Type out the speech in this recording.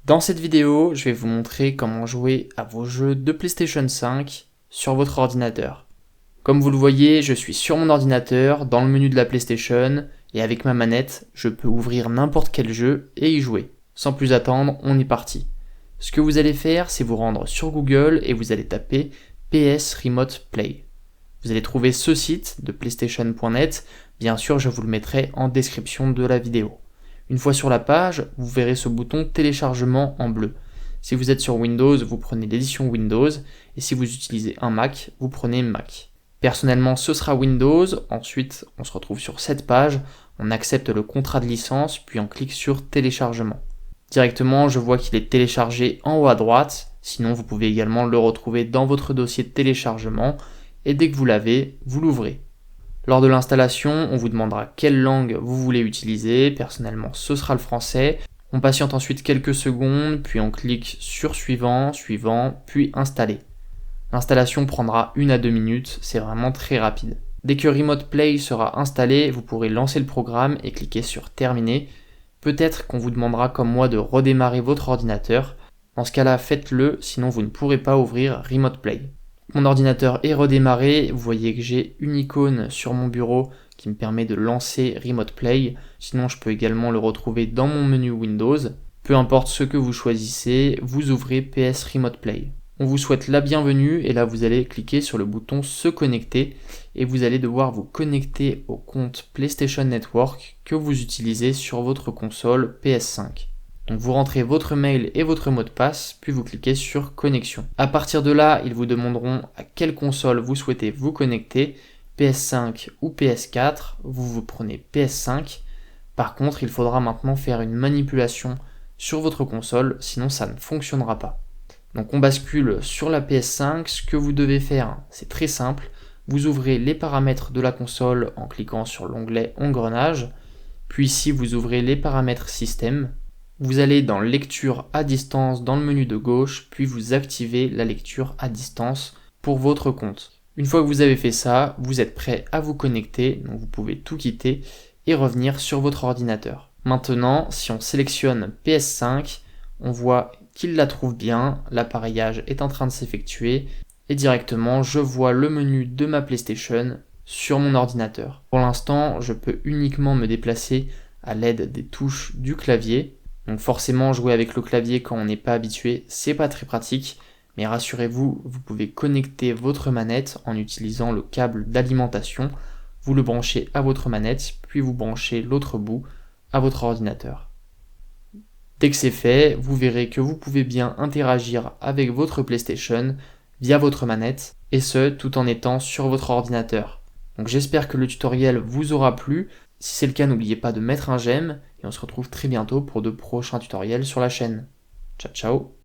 Dans cette vidéo, je vais vous montrer comment jouer à vos jeux de PlayStation 5 sur votre ordinateur. Comme vous le voyez, je suis sur mon ordinateur, dans le menu de la PlayStation, et avec ma manette, je peux ouvrir n'importe quel jeu et y jouer. Sans plus attendre, on est parti. Ce que vous allez faire, c'est vous rendre sur Google et vous allez taper PS Remote Play. Vous allez trouver ce site de PlayStation.net, bien sûr je vous le mettrai en description de la vidéo. Une fois sur la page, vous verrez ce bouton téléchargement en bleu. Si vous êtes sur Windows, vous prenez l'édition Windows, et si vous utilisez un Mac, vous prenez Mac. Personnellement, ce sera Windows, ensuite on se retrouve sur cette page, on accepte le contrat de licence, puis on clique sur téléchargement. Directement, je vois qu'il est téléchargé en haut à droite, sinon vous pouvez également le retrouver dans votre dossier de téléchargement, et dès que vous l'avez, vous l'ouvrez. Lors de l'installation, on vous demandera quelle langue vous voulez utiliser. Personnellement, ce sera le français. On patiente ensuite quelques secondes, puis on clique sur suivant, puis installer. L'installation prendra 1 à 2 minutes, c'est vraiment très rapide. Dès que Remote Play sera installé, vous pourrez lancer le programme et cliquer sur terminer. Peut-être qu'on vous demandera comme moi de redémarrer votre ordinateur. Dans ce cas-là, faites-le, sinon vous ne pourrez pas ouvrir Remote Play. Mon ordinateur est redémarré, vous voyez que j'ai une icône sur mon bureau qui me permet de lancer Remote Play, sinon je peux également le retrouver dans mon menu Windows. Peu importe ce que vous choisissez, vous ouvrez PS Remote Play. On vous souhaite la bienvenue et là vous allez cliquer sur le bouton se connecter et vous allez devoir vous connecter au compte PlayStation Network que vous utilisez sur votre console PS5. Donc vous rentrez votre mail et votre mot de passe, puis vous cliquez sur connexion. À partir de là, ils vous demanderont à quelle console vous souhaitez vous connecter, PS5 ou PS4, vous prenez PS5. Par contre, il faudra maintenant faire une manipulation sur votre console, sinon ça ne fonctionnera pas. Donc on bascule sur la PS5, ce que vous devez faire, c'est très simple, vous ouvrez les paramètres de la console en cliquant sur l'onglet engrenage, puis ici vous ouvrez les paramètres système. Vous allez dans lecture à distance dans le menu de gauche, puis vous activez la lecture à distance pour votre compte. Une fois que vous avez fait ça, vous êtes prêt à vous connecter, donc vous pouvez tout quitter et revenir sur votre ordinateur. Maintenant, si on sélectionne PS5, on voit qu'il la trouve bien, l'appareillage est en train de s'effectuer et directement je vois le menu de ma PlayStation sur mon ordinateur. Pour l'instant, je peux uniquement me déplacer à l'aide des touches du clavier. Donc forcément, jouer avec le clavier quand on n'est pas habitué, c'est pas très pratique, mais rassurez-vous, vous pouvez connecter votre manette en utilisant le câble d'alimentation, vous le branchez à votre manette, puis vous branchez l'autre bout à votre ordinateur. Dès que c'est fait, vous verrez que vous pouvez bien interagir avec votre PlayStation via votre manette, et ce, tout en étant sur votre ordinateur. Donc j'espère que le tutoriel vous aura plu. Si c'est le cas, n'oubliez pas de mettre un j'aime et on se retrouve très bientôt pour de prochains tutoriels sur la chaîne. Ciao ciao!